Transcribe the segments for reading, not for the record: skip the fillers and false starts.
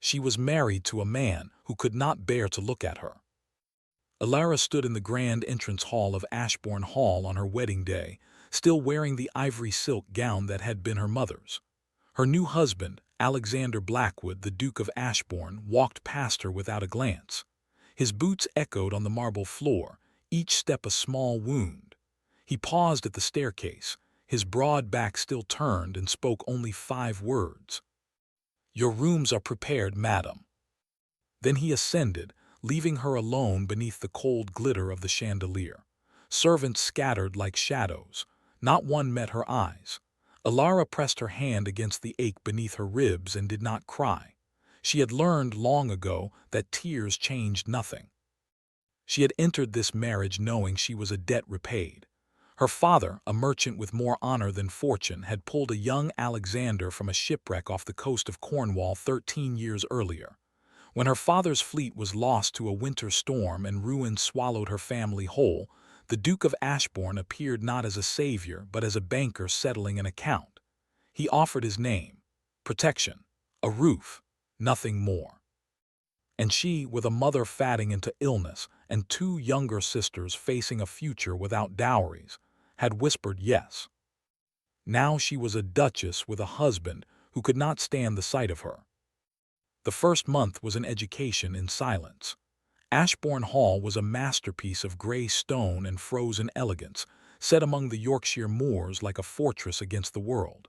She was married to a man who could not bear to look at her. Alara stood in the grand entrance hall of Ashbourne Hall on her wedding day, still wearing the ivory silk gown that had been her mother's. Her new husband, Alexander Blackwood, the Duke of Ashbourne, walked past her without a glance. His boots echoed on the marble floor, each step a small wound. He paused at the staircase, his broad back still turned, and spoke only 5 words. "Your rooms are prepared, madam." Then he ascended, leaving her alone beneath the cold glitter of the chandelier. Servants scattered like shadows. Not one met her eyes. Alara pressed her hand against the ache beneath her ribs and did not cry. She had learned long ago that tears changed nothing. She had entered this marriage knowing she was a debt repaid. Her father, a merchant with more honor than fortune, had pulled a young Alexander from a shipwreck off the coast of Cornwall 13 years earlier. When her father's fleet was lost to a winter storm and ruin swallowed her family whole, the Duke of Ashbourne appeared not as a savior but as a banker settling an account. He offered his name, protection, a roof, nothing more. And she, with a mother fatting into illness and 2 younger sisters facing a future without dowries, had whispered yes. Now she was a duchess with a husband who could not stand the sight of her. The first month was an education in silence. Ashbourne Hall was a masterpiece of grey stone and frozen elegance, set among the Yorkshire moors like a fortress against the world.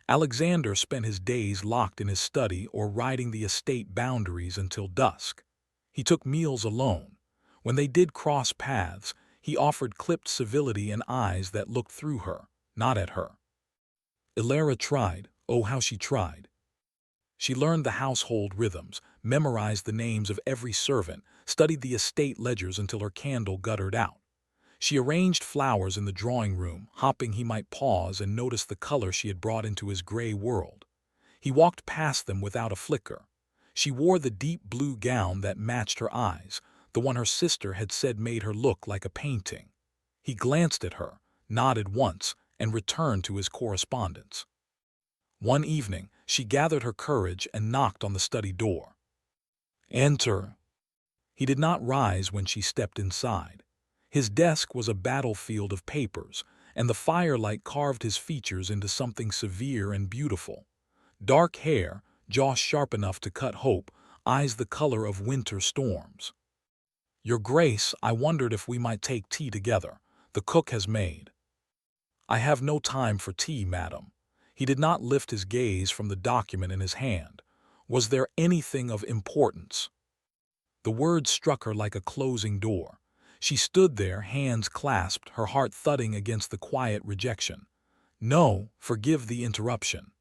Alexander spent his days locked in his study or riding the estate boundaries until dusk. He took meals alone. When they did cross paths, he offered clipped civility and eyes that looked through her, not at her. Alara tried, oh how she tried. She learned the household rhythms, memorized the names of every servant, studied the estate ledgers until her candle guttered out. She arranged flowers in the drawing room, hoping he might pause and notice the color she had brought into his gray world. He walked past them without a flicker. She wore the deep blue gown that matched her eyes, the one her sister had said made her look like a painting. He glanced at her, nodded once, and returned to his correspondence. One evening, she gathered her courage and knocked on the study door. "Enter." He did not rise when she stepped inside. His desk was a battlefield of papers, and the firelight carved his features into something severe and beautiful. Dark hair, jaw sharp enough to cut hope, eyes the color of winter storms. "Your Grace, I wondered if we might take tea together. The cook has made." "I have no time for tea, madam." He did not lift his gaze from the document in his hand. Was there anything of importance? The words struck her like a closing door. She stood there, hands clasped, her heart thudding against the quiet rejection. "No, forgive the interruption."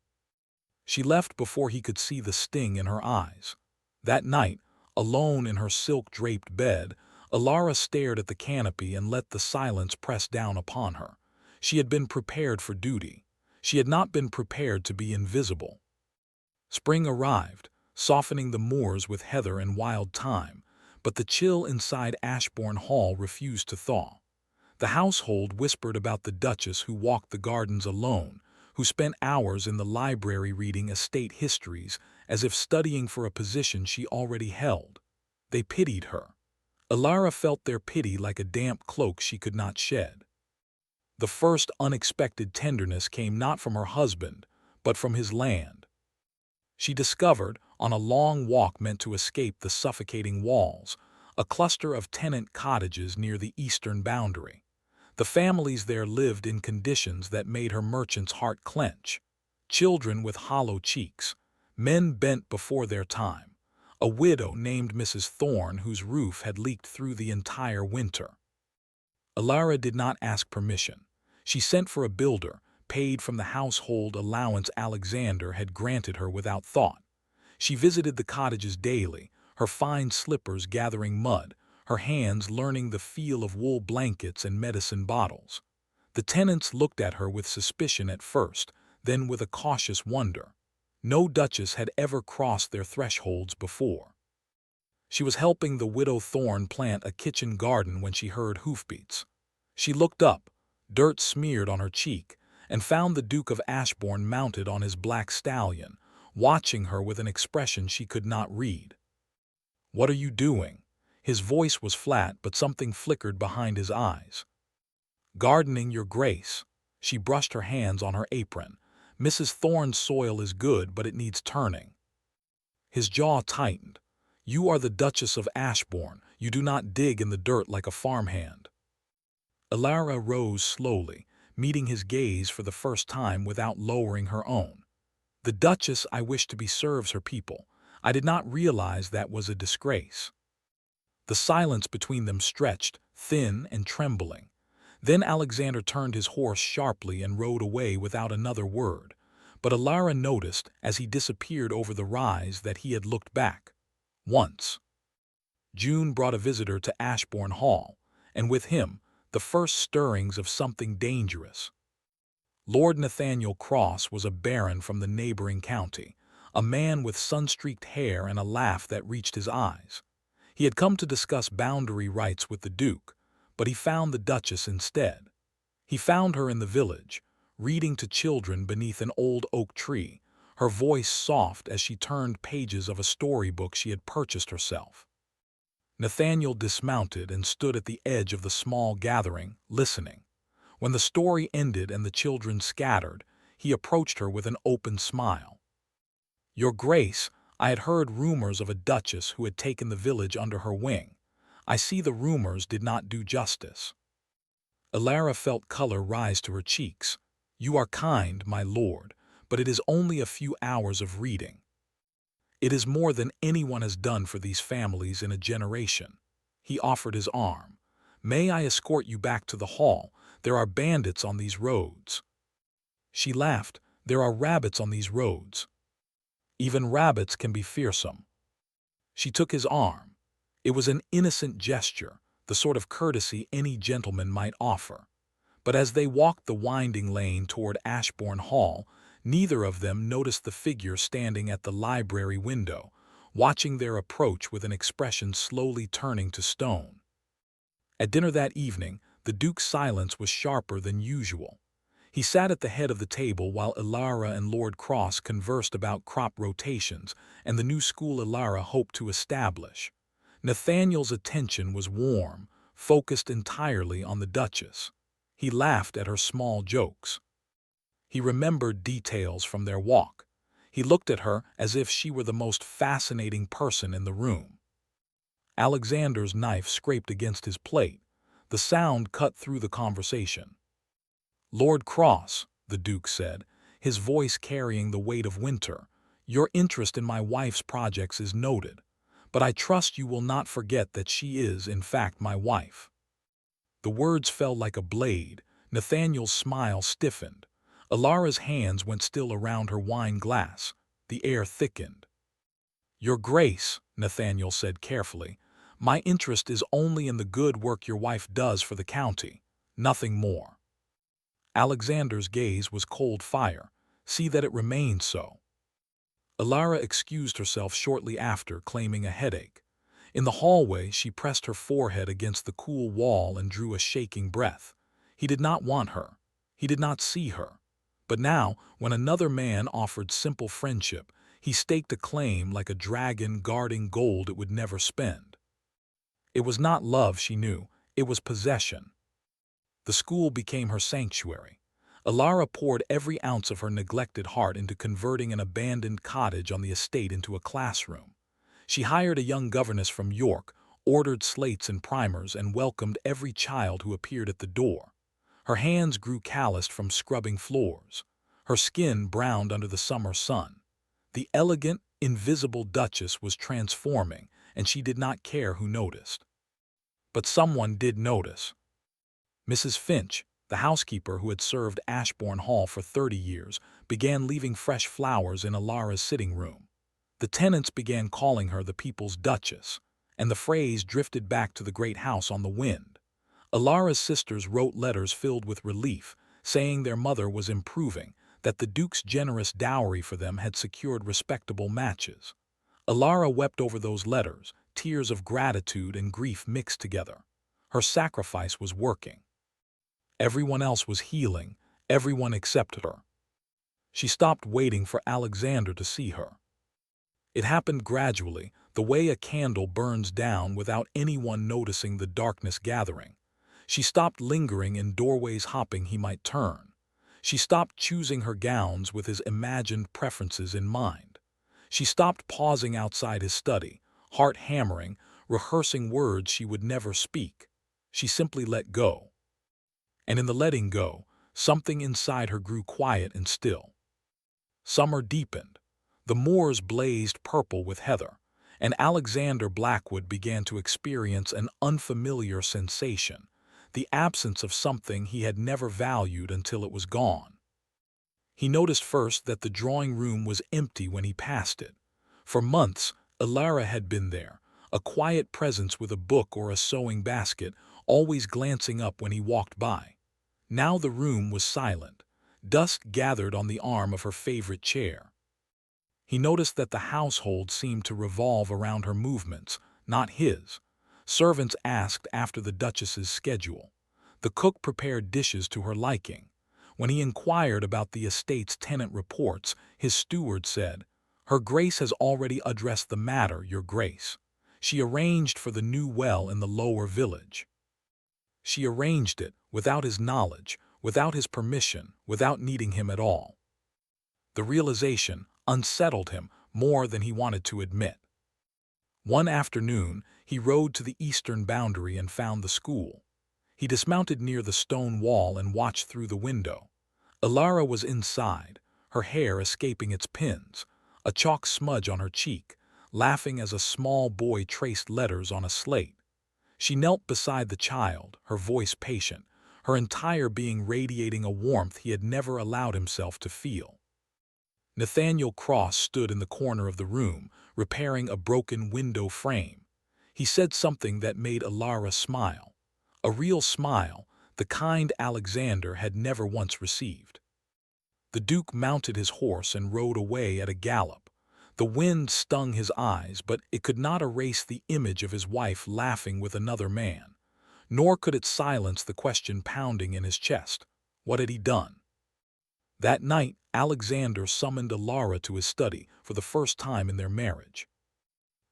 She left before he could see the sting in her eyes. That night, alone in her silk-draped bed, Alara stared at the canopy and let the silence press down upon her. She had been prepared for duty. She had not been prepared to be invisible. Spring arrived, softening the moors with heather and wild thyme, but the chill inside Ashbourne Hall refused to thaw. The household whispered about the Duchess who walked the gardens alone, who spent hours in the library reading estate histories as if studying for a position she already held. They pitied her. Alara felt their pity like a damp cloak she could not shed. The first unexpected tenderness came not from her husband, but from his land. She discovered, on a long walk meant to escape the suffocating walls, a cluster of tenant cottages near the eastern boundary. The families there lived in conditions that made her merchant's heart clench. Children with hollow cheeks, men bent before their time, a widow named Mrs. Thorne whose roof had leaked through the entire winter. Alara did not ask permission. She sent for a builder, paid from the household allowance Alexander had granted her without thought. She visited the cottages daily, her fine slippers gathering mud, her hands learning the feel of wool blankets and medicine bottles. The tenants looked at her with suspicion at first, then with a cautious wonder. No duchess had ever crossed their thresholds before. She was helping the widow Thorne plant a kitchen garden when she heard hoofbeats. She looked up, dirt smeared on her cheek, and found the Duke of Ashbourne mounted on his black stallion, watching her with an expression she could not read. "What are you doing?" His voice was flat, but something flickered behind his eyes. "Gardening, Your Grace." She brushed her hands on her apron. "Mrs. Thorne's soil is good, but it needs turning." His jaw tightened. "You are the Duchess of Ashbourne. You do not dig in the dirt like a farmhand." Elara rose slowly, meeting his gaze for the first time without lowering her own. "The Duchess I wish to be serves her people. I did not realize that was a disgrace." The silence between them stretched, thin and trembling. Then Alexander turned his horse sharply and rode away without another word. But Elara noticed, as he disappeared over the rise, that he had looked back. Once. June brought a visitor to Ashbourne Hall, and with him, the first stirrings of something dangerous. Lord Nathaniel Cross was a baron from the neighboring county, a man with sun-streaked hair and a laugh that reached his eyes. He had come to discuss boundary rights with the Duke, but he found the Duchess instead. He found her in the village, reading to children beneath an old oak tree, her voice soft as she turned pages of a storybook she had purchased herself. Nathaniel dismounted and stood at the edge of the small gathering, listening. When the story ended and the children scattered, he approached her with an open smile. "Your Grace, I had heard rumors of a duchess who had taken the village under her wing. I see the rumors did not do justice." Elara felt color rise to her cheeks. "You are kind, my lord, but it is only a few hours of reading. It is more than anyone has done for these families in a generation." He offered his arm. "May I escort you back to the hall? There are bandits on these roads." She laughed. "There are rabbits on these roads." "Even rabbits can be fearsome." She took his arm. It was an innocent gesture, the sort of courtesy any gentleman might offer. But as they walked the winding lane toward Ashbourne Hall, neither of them noticed the figure standing at the library window, watching their approach with an expression slowly turning to stone. At dinner that evening, the Duke's silence was sharper than usual. He sat at the head of the table while Elara and Lord Cross conversed about crop rotations and the new school Elara hoped to establish. Nathaniel's attention was warm, focused entirely on the Duchess. He laughed at her small jokes. He remembered details from their walk. He looked at her as if she were the most fascinating person in the room. Alexander's knife scraped against his plate. The sound cut through the conversation. "Lord Cross," the Duke said, his voice carrying the weight of winter, "your interest in my wife's projects is noted, but I trust you will not forget that she is, in fact, my wife." The words fell like a blade. Nathaniel's smile stiffened. Elara's hands went still around her wine glass. The air thickened. "Your Grace," Nathaniel said carefully, "my interest is only in the good work your wife does for the county, nothing more." Alexander's gaze was cold fire. "See that it remains so." Elara excused herself shortly after, claiming a headache. In the hallway, she pressed her forehead against the cool wall and drew a shaking breath. He did not want her. He did not see her. But now, when another man offered simple friendship, he staked a claim like a dragon guarding gold it would never spend. It was not love, she knew. It was possession. The school became her sanctuary. Elara poured every ounce of her neglected heart into converting an abandoned cottage on the estate into a classroom. She hired a young governess from York, ordered slates and primers, and welcomed every child who appeared at the door. Her hands grew calloused from scrubbing floors. Her skin browned under the summer sun. The elegant, invisible Duchess was transforming, and she did not care who noticed. But someone did notice. Mrs. Finch, the housekeeper who had served Ashbourne Hall for 30 years, began leaving fresh flowers in Elara's sitting room. The tenants began calling her the People's Duchess, and the phrase drifted back to the great house on the wind. Elara's sisters wrote letters filled with relief, saying their mother was improving, that the Duke's generous dowry for them had secured respectable matches. Elara wept over those letters, tears of gratitude and grief mixed together. Her sacrifice was working. Everyone else was healing, everyone except her. She stopped waiting for Alexander to see her. It happened gradually, the way a candle burns down without anyone noticing the darkness gathering. She stopped lingering in doorways hoping he might turn. She stopped choosing her gowns with his imagined preferences in mind. She stopped pausing outside his study, heart hammering, rehearsing words she would never speak. She simply let go. And in the letting go, something inside her grew quiet and still. Summer deepened. The moors blazed purple with heather, and Alexander Blackwood began to experience an unfamiliar sensation, the absence of something he had never valued until it was gone. He noticed first that the drawing room was empty when he passed it. For months, Ilara had been there, a quiet presence with a book or a sewing basket, always glancing up when he walked by. Now the room was silent. Dust gathered on the arm of her favorite chair. He noticed that the household seemed to revolve around her movements, not his. Servants asked after the Duchess's schedule. The cook prepared dishes to her liking. When he inquired about the estate's tenant reports, his steward said, "Her Grace has already addressed the matter, Your Grace. She arranged for the new well in the lower village." She arranged it without his knowledge, without his permission, without needing him at all. The realization unsettled him more than he wanted to admit. One afternoon, he rode to the eastern boundary and found the school. He dismounted near the stone wall and watched through the window. Ilara was inside, her hair escaping its pins, a chalk smudge on her cheek, laughing as a small boy traced letters on a slate. She knelt beside the child, her voice patient, her entire being radiating a warmth he had never allowed himself to feel. Nathaniel Cross stood in the corner of the room, repairing a broken window frame. He said something that made Ilara smile. A real smile, the kind Alexander had never once received. The Duke mounted his horse and rode away at a gallop. The wind stung his eyes, but it could not erase the image of his wife laughing with another man. Nor could it silence the question pounding in his chest. What had he done? That night, Alexander summoned Ilara to his study for the first time in their marriage.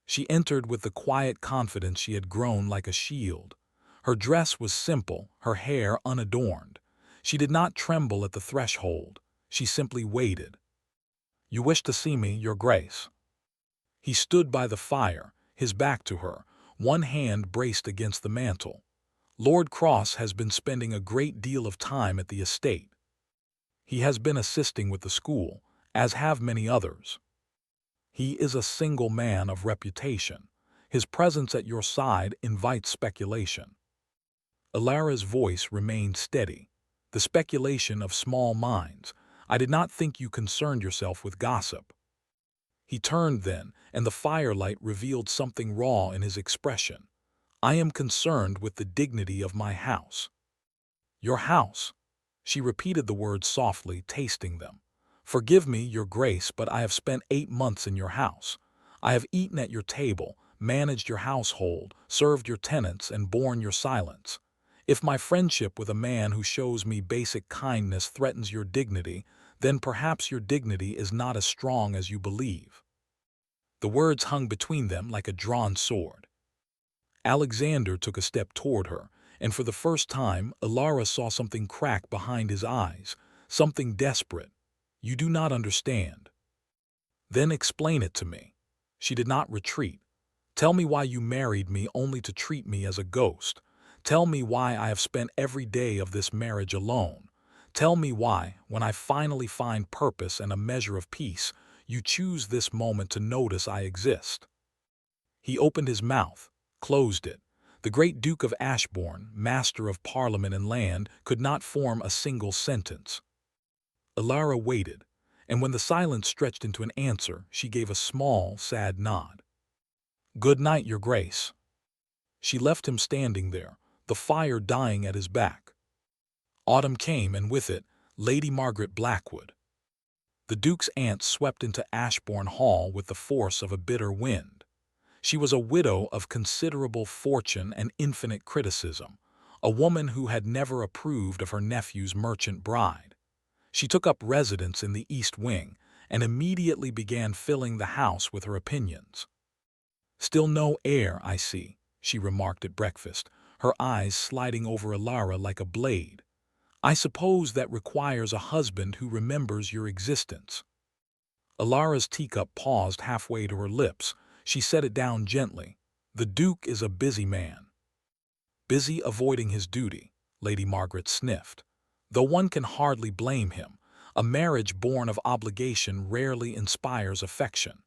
She entered with the quiet confidence she had grown like a shield. Her dress was simple, her hair unadorned. She did not tremble at the threshold. She simply waited. "You wish to see me, Your Grace?" He stood by the fire, his back to her, one hand braced against the mantel. "Lord Cross has been spending a great deal of time at the estate. He has been assisting with the school, as have many others. He is a single man of reputation. His presence at your side invites speculation." Ilara's voice remained steady. "The speculation of small minds. I did not think you concerned yourself with gossip." He turned then, and the firelight revealed something raw in his expression. "I am concerned with the dignity of my house." "Your house?" She repeated the words softly, tasting them. "Forgive me, Your Grace, but I have spent 8 months in your house. I have eaten at your table, managed your household, served your tenants, and borne your silence. If my friendship with a man who shows me basic kindness threatens your dignity, then perhaps your dignity is not as strong as you believe." The words hung between them like a drawn sword. Alexander took a step toward her, and for the first time, Ilara saw something crack behind his eyes, something desperate. "You do not understand." "Then explain it to me." She did not retreat. "Tell me why you married me only to treat me as a ghost. Tell me why I have spent every day of this marriage alone. Tell me why, when I finally find purpose and a measure of peace, you choose this moment to notice I exist." He opened his mouth, closed it. The great Duke of Ashbourne, master of Parliament and land, could not form a single sentence. Ilara waited, and when the silence stretched into an answer, she gave a small, sad nod. "Good night, Your Grace." She left him standing there, the fire dying at his back. Autumn came, and with it, Lady Margaret Blackwood. The Duke's aunt swept into Ashbourne Hall with the force of a bitter wind. She was a widow of considerable fortune and infinite criticism, a woman who had never approved of her nephew's merchant bride. She took up residence in the East Wing and immediately began filling the house with her opinions. "Still no heir, I see," she remarked at breakfast, her eyes sliding over Alara like a blade. "I suppose that requires a husband who remembers your existence." Alara's teacup paused halfway to her lips. She set it down gently. "The Duke is a busy man." "Busy avoiding his duty," Lady Margaret sniffed. "Though one can hardly blame him. A marriage born of obligation rarely inspires affection."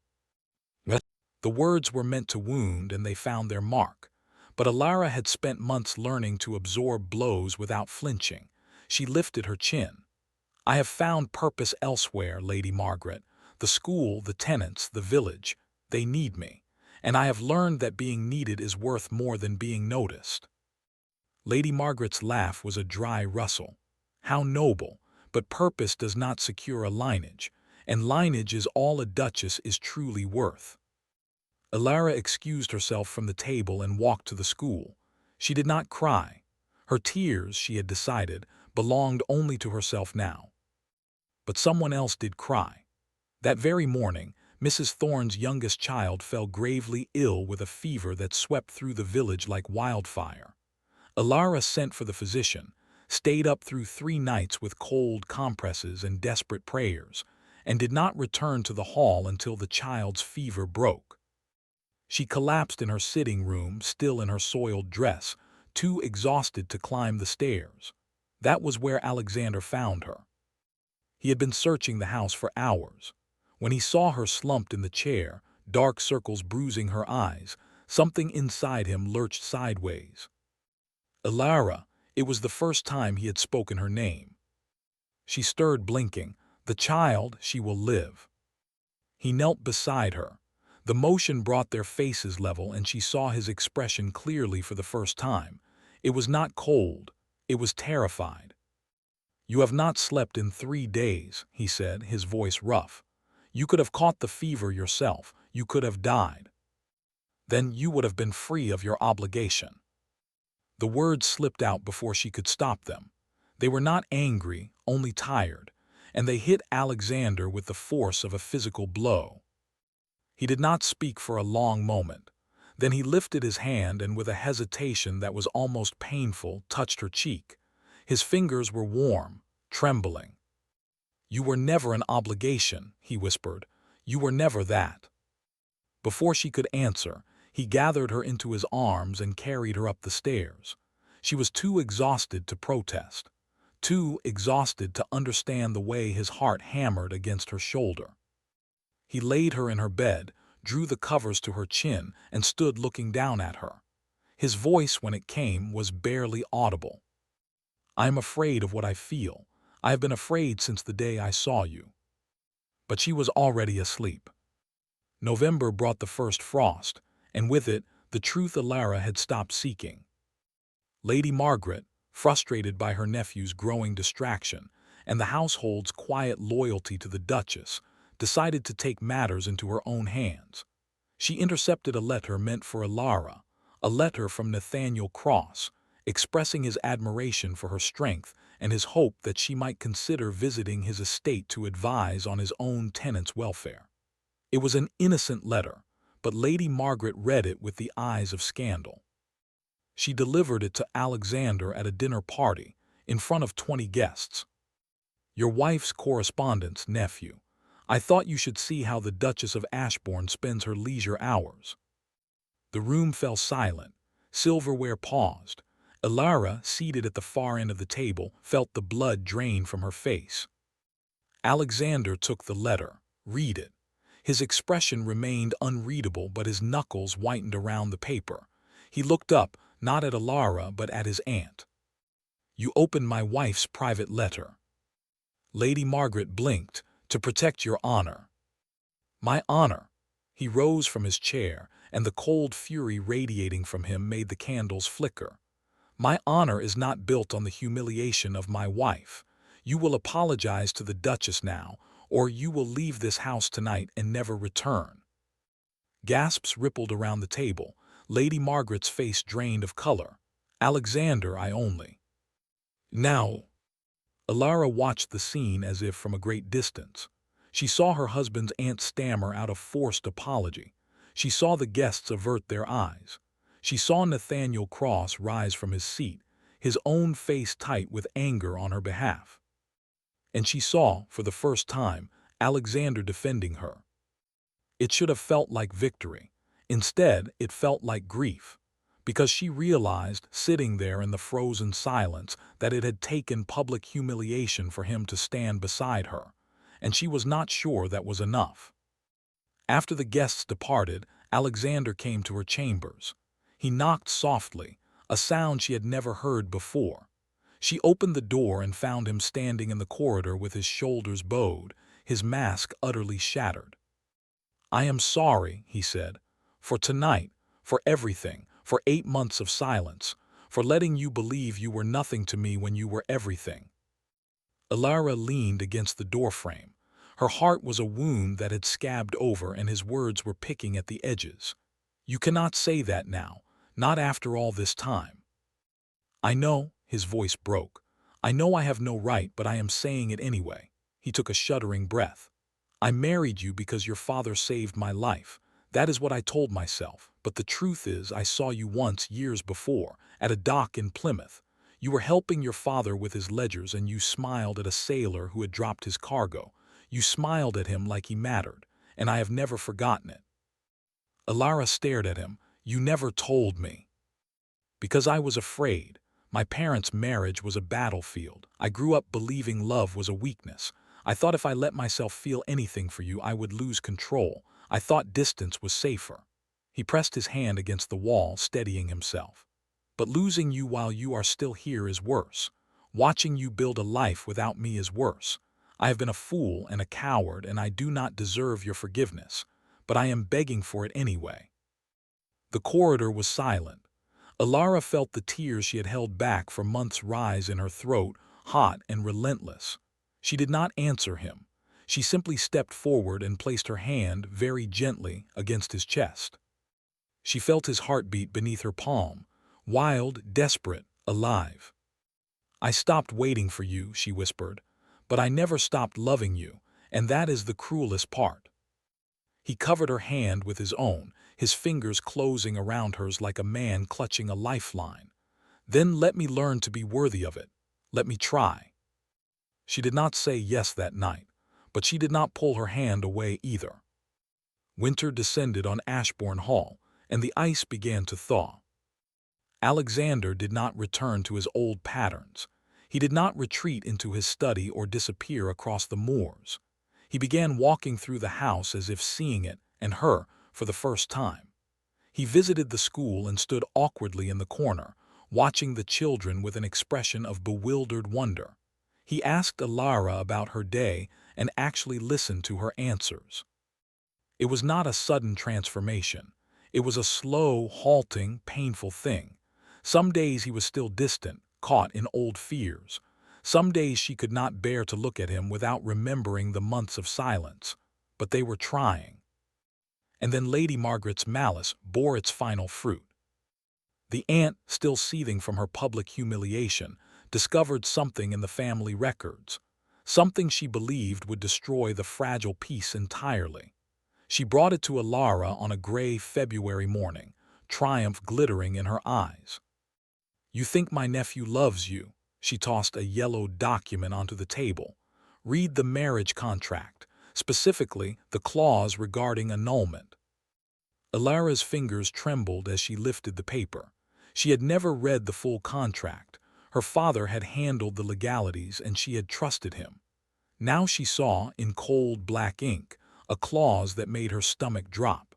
The words were meant to wound, and they found their mark. But Alara had spent months learning to absorb blows without flinching. She lifted her chin. "I have found purpose elsewhere, Lady Margaret. The school, the tenants, the village, they need me. And I have learned that being needed is worth more than being noticed." Lady Margaret's laugh was a dry rustle. "How noble! But purpose does not secure a lineage, and lineage is all a duchess is truly worth." Alara excused herself from the table and walked to the school. She did not cry. Her tears, she had decided, belonged only to herself now. But someone else did cry. That very morning, Mrs. Thorne's youngest child fell gravely ill with a fever that swept through the village like wildfire. Alara sent for the physician, stayed up through 3 nights with cold compresses and desperate prayers, and did not return to the hall until the child's fever broke. She collapsed in her sitting room, still in her soiled dress, too exhausted to climb the stairs. That was where Alexander found her. He had been searching the house for hours. When he saw her slumped in the chair, dark circles bruising her eyes, something inside him lurched sideways. "Alara," it was the first time he had spoken her name. She stirred, blinking. "The child, she will live." He knelt beside her. The motion brought their faces level, and she saw his expression clearly for the first time. It was not cold, it was terrified. "You have not slept in 3 days," he said, his voice rough. "You could have caught the fever yourself, you could have died. Then you would have been free of your obligation." The words slipped out before she could stop them. They were not angry, only tired, and they hit Alexander with the force of a physical blow. He did not speak for a long moment. Then he lifted his hand and, with a hesitation that was almost painful, touched her cheek. His fingers were warm, trembling. "You were never an obligation," he whispered. "You were never that." Before she could answer, he gathered her into his arms and carried her up the stairs. She was too exhausted to protest, too exhausted to understand the way his heart hammered against her shoulder. He laid her in her bed, drew the covers to her chin, and stood looking down at her. His voice, when it came, was barely audible. "I am afraid of what I feel. I have been afraid since the day I saw you." But she was already asleep. November brought the first frost, and with it, the truth Alara had stopped seeking. Lady Margaret, frustrated by her nephew's growing distraction and the household's quiet loyalty to the Duchess, decided to take matters into her own hands. She intercepted a letter meant for Alara, a letter from Nathaniel Cross, expressing his admiration for her strength and his hope that she might consider visiting his estate to advise on his own tenants' welfare. It was an innocent letter, but Lady Margaret read it with the eyes of scandal. She delivered it to Alexander at a dinner party, in front of 20 guests. "Your wife's correspondence, nephew. I thought you should see how the Duchess of Ashbourne spends her leisure hours." The room fell silent. Silverware paused. Alara, seated at the far end of the table, felt the blood drain from her face. Alexander took the letter. "Read it." His expression remained unreadable, but his knuckles whitened around the paper. He looked up, not at Alara, but at his aunt. "You opened my wife's private letter." Lady Margaret blinked. "To protect your honor." "My honor?" He rose from his chair, and the cold fury radiating from him made the candles flicker. "My honor is not built on the humiliation of my wife. You will apologize to the Duchess now, or you will leave this house tonight and never return." Gasps rippled around the table. Lady Margaret's face drained of color. "Alexander, I only—" "Now." Alara watched the scene as if from a great distance. She saw her husband's aunt stammer out a forced apology. She saw the guests avert their eyes. She saw Nathaniel Cross rise from his seat, his own face tight with anger on her behalf. And she saw, for the first time, Alexander defending her. It should have felt like victory. Instead, it felt like grief, because she realized, sitting there in the frozen silence, that it had taken public humiliation for him to stand beside her, and she was not sure that was enough. After the guests departed, Alexander came to her chambers. He knocked softly, a sound she had never heard before. She opened the door and found him standing in the corridor with his shoulders bowed, his mask utterly shattered. "I am sorry," he said, "for tonight, for everything, for 8 months of silence, for letting you believe you were nothing to me when you were everything." Alara leaned against the doorframe. Her heart was a wound that had scabbed over, and his words were picking at the edges. "You cannot say that now, not after all this time." "I know," his voice broke. "I know I have no right, but I am saying it anyway." He took a shuddering breath. "I married you because your father saved my life. That is what I told myself. But the truth is, I saw you once years before, at a dock in Plymouth. You were helping your father with his ledgers, and you smiled at a sailor who had dropped his cargo. You smiled at him like he mattered, and I have never forgotten it." Alara stared at him. "You never told me." "Because I was afraid. My parents' marriage was a battlefield. I grew up believing love was a weakness. I thought if I let myself feel anything for you, I would lose control. I thought distance was safer." He pressed his hand against the wall, steadying himself. "But losing you while you are still here is worse. Watching you build a life without me is worse. I have been a fool and a coward, and I do not deserve your forgiveness, but I am begging for it anyway." The corridor was silent. Alara felt the tears she had held back for months rise in her throat, hot and relentless. She did not answer him. She simply stepped forward and placed her hand very gently against his chest. She felt his heartbeat beneath her palm, wild, desperate, alive. "I stopped waiting for you," she whispered, "but I never stopped loving you, and that is the cruelest part." He covered her hand with his own, his fingers closing around hers like a man clutching a lifeline. "Then let me learn to be worthy of it. Let me try." She did not say yes that night, but she did not pull her hand away either. Winter descended on Ashbourne Hall, and the ice began to thaw. Alexander did not return to his old patterns. He did not retreat into his study or disappear across the moors. He began walking through the house as if seeing it, and her, for the first time. He visited the school and stood awkwardly in the corner, watching the children with an expression of bewildered wonder. He asked Alara about her day and actually listened to her answers. It was not a sudden transformation. It was a slow, halting, painful thing. Some days he was still distant, caught in old fears. Some days she could not bear to look at him without remembering the months of silence. But they were trying. And then Lady Margaret's malice bore its final fruit. The aunt, still seething from her public humiliation, discovered something in the family records, something she believed would destroy the fragile peace entirely. She brought it to Alara on a gray February morning, triumph glittering in her eyes. "You think my nephew loves you?" She tossed a yellow document onto the table. "Read the marriage contract, specifically the clause regarding annulment." Alara's fingers trembled as she lifted the paper. She had never read the full contract. Her father had handled the legalities and she had trusted him. Now she saw, in cold black ink, a clause that made her stomach drop.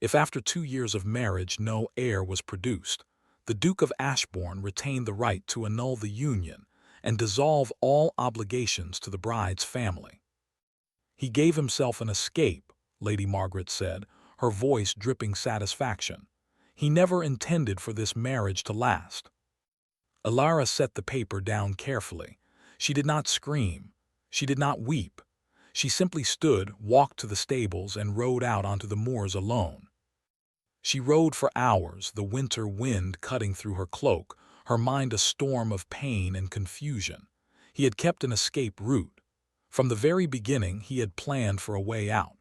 If after 2 years of marriage no heir was produced, the Duke of Ashbourne retained the right to annul the union and dissolve all obligations to the bride's family. "He gave himself an escape," Lady Margaret said, her voice dripping satisfaction. "He never intended for this marriage to last." Alara set the paper down carefully. She did not scream. She did not weep. She simply stood, walked to the stables, and rode out onto the moors alone. She rode for hours, the winter wind cutting through her cloak, her mind a storm of pain and confusion. He had kept an escape route. From the very beginning, he had planned for a way out.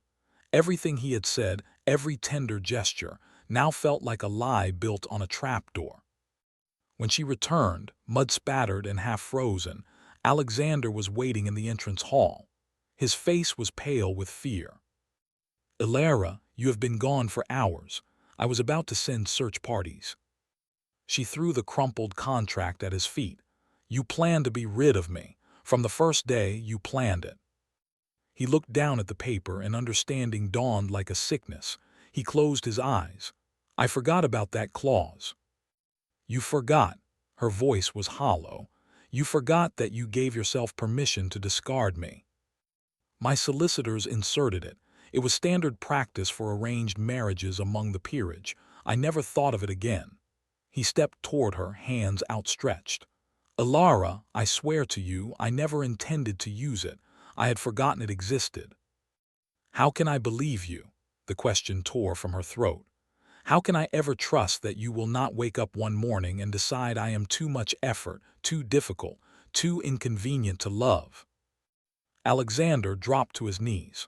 Everything he had said, every tender gesture, now felt like a lie built on a trapdoor. When she returned, mud-spattered and half-frozen, Alexander was waiting in the entrance hall. His face was pale with fear. "Ilara, you have been gone for hours. I was about to send search parties." She threw the crumpled contract at his feet. "You planned to be rid of me. From the first day, you planned it." He looked down at the paper and understanding dawned like a sickness. He closed his eyes. "I forgot about that clause." "You forgot." Her voice was hollow. "You forgot that you gave yourself permission to discard me." "My solicitors inserted it. It was standard practice for arranged marriages among the peerage. I never thought of it again." He stepped toward her, hands outstretched. "Ilara, I swear to you, I never intended to use it. I had forgotten it existed." "How can I believe you?" The question tore from her throat. "How can I ever trust that you will not wake up one morning and decide I am too much effort, too difficult, too inconvenient to love?" Alexander dropped to his knees.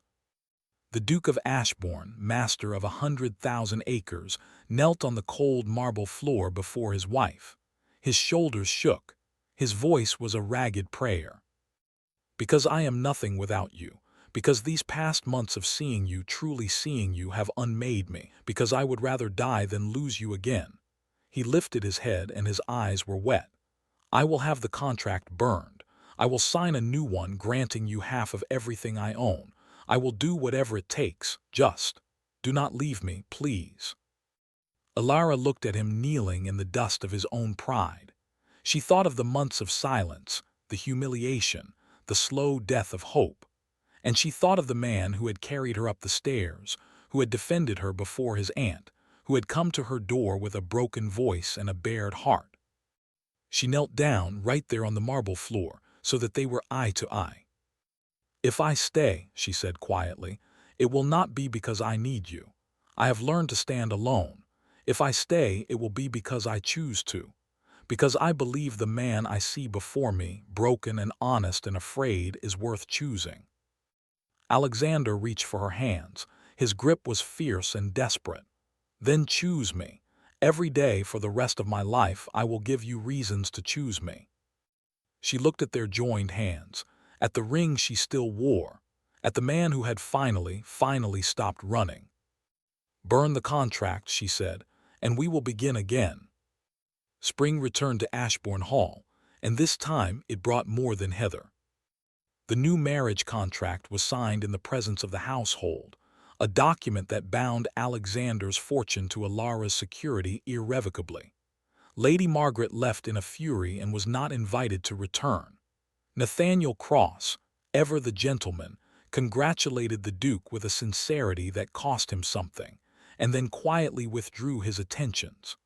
The Duke of Ashbourne, master of 100,000 acres, knelt on the cold marble floor before his wife. His shoulders shook. His voice was a ragged prayer. "Because I am nothing without you. Because these past months of seeing you, truly seeing you, have unmade me. Because I would rather die than lose you again." He lifted his head and his eyes were wet. "I will have the contract burned. I will sign a new one granting you half of everything I own. I will do whatever it takes. Just do not leave me, please." Ilara looked at him kneeling in the dust of his own pride. She thought of the months of silence, the humiliation, the slow death of hope. And she thought of the man who had carried her up the stairs, who had defended her before his aunt, who had come to her door with a broken voice and a bared heart. She knelt down right there on the marble floor, so that they were eye to eye. "If I stay," she said quietly, "it will not be because I need you. I have learned to stand alone. If I stay, it will be because I choose to. Because I believe the man I see before me, broken and honest and afraid, is worth choosing." Alexander reached for her hands. His grip was fierce and desperate. "Then choose me. Every day for the rest of my life I will give you reasons to choose me." She looked at their joined hands, at the ring she still wore, at the man who had finally stopped running. "Burn the contract," she said, "and we will begin again." Spring returned to Ashbourne Hall, and this time it brought more than Heather. The new marriage contract was signed in the presence of the household, a document that bound Alexander's fortune to Ilara's security irrevocably. Lady Margaret left in a fury and was not invited to return. Nathaniel Cross, ever the gentleman, congratulated the Duke with a sincerity that cost him something, and then quietly withdrew his attentions.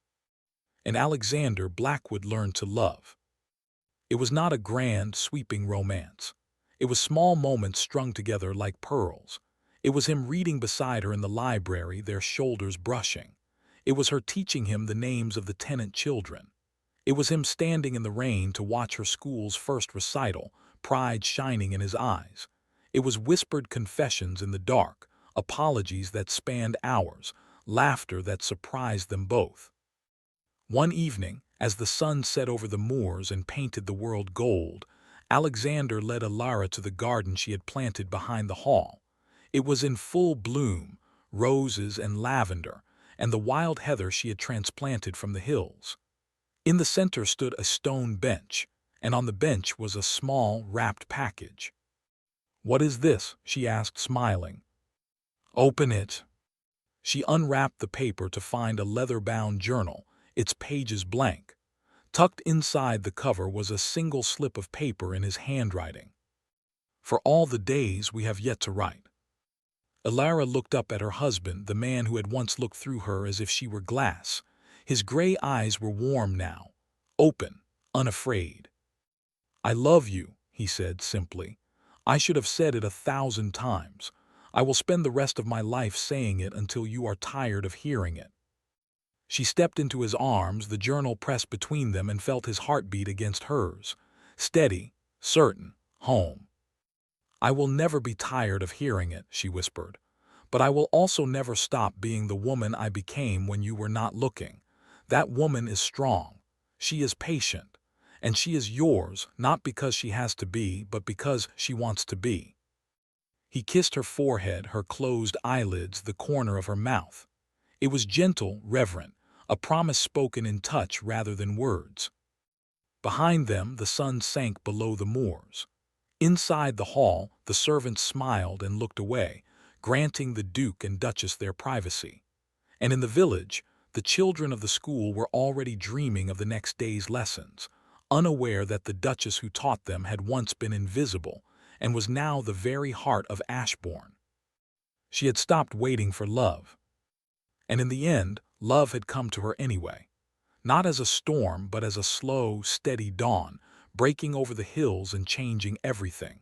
And Alexander Blackwood learned to love. It was not a grand, sweeping romance. It was small moments strung together like pearls. It was him reading beside her in the library, their shoulders brushing. It was her teaching him the names of the tenant children. It was him standing in the rain to watch her school's first recital, pride shining in his eyes. It was whispered confessions in the dark, apologies that spanned hours, laughter that surprised them both. One evening, as the sun set over the moors and painted the world gold, Alexander led Ilara to the garden she had planted behind the hall. It was in full bloom, roses and lavender, and the wild heather she had transplanted from the hills. In the center stood a stone bench, and on the bench was a small, wrapped package. "What is this?" she asked, smiling. "Open it." She unwrapped the paper to find a leather-bound journal, its pages blank. Tucked inside the cover was a single slip of paper in his handwriting. "For all the days we have yet to write." Ilara looked up at her husband, the man who had once looked through her as if she were glass. His gray eyes were warm now, open, unafraid. "I love you," he said simply. "I should have said it 1,000 times. I will spend the rest of my life saying it until you are tired of hearing it." She stepped into his arms, the journal pressed between them, and felt his heartbeat against hers. Steady, certain, home. I will never be tired of hearing it, she whispered. But I will also never stop being the woman I became when you were not looking. That woman is strong. She is patient. And she is yours, not because she has to be, but because she wants to be. He kissed her forehead, her closed eyelids, the corner of her mouth. It was gentle, reverent, a promise spoken in touch rather than words. Behind them, the sun sank below the moors. Inside the hall, the servants smiled and looked away, granting the Duke and Duchess their privacy. And in the village, the children of the school were already dreaming of the next day's lessons, unaware that the Duchess who taught them had once been invisible and was now the very heart of Ashbourne. She had stopped waiting for love. And in the end, love had come to her anyway. Not as a storm, but as a slow, steady dawn, breaking over the hills and changing everything.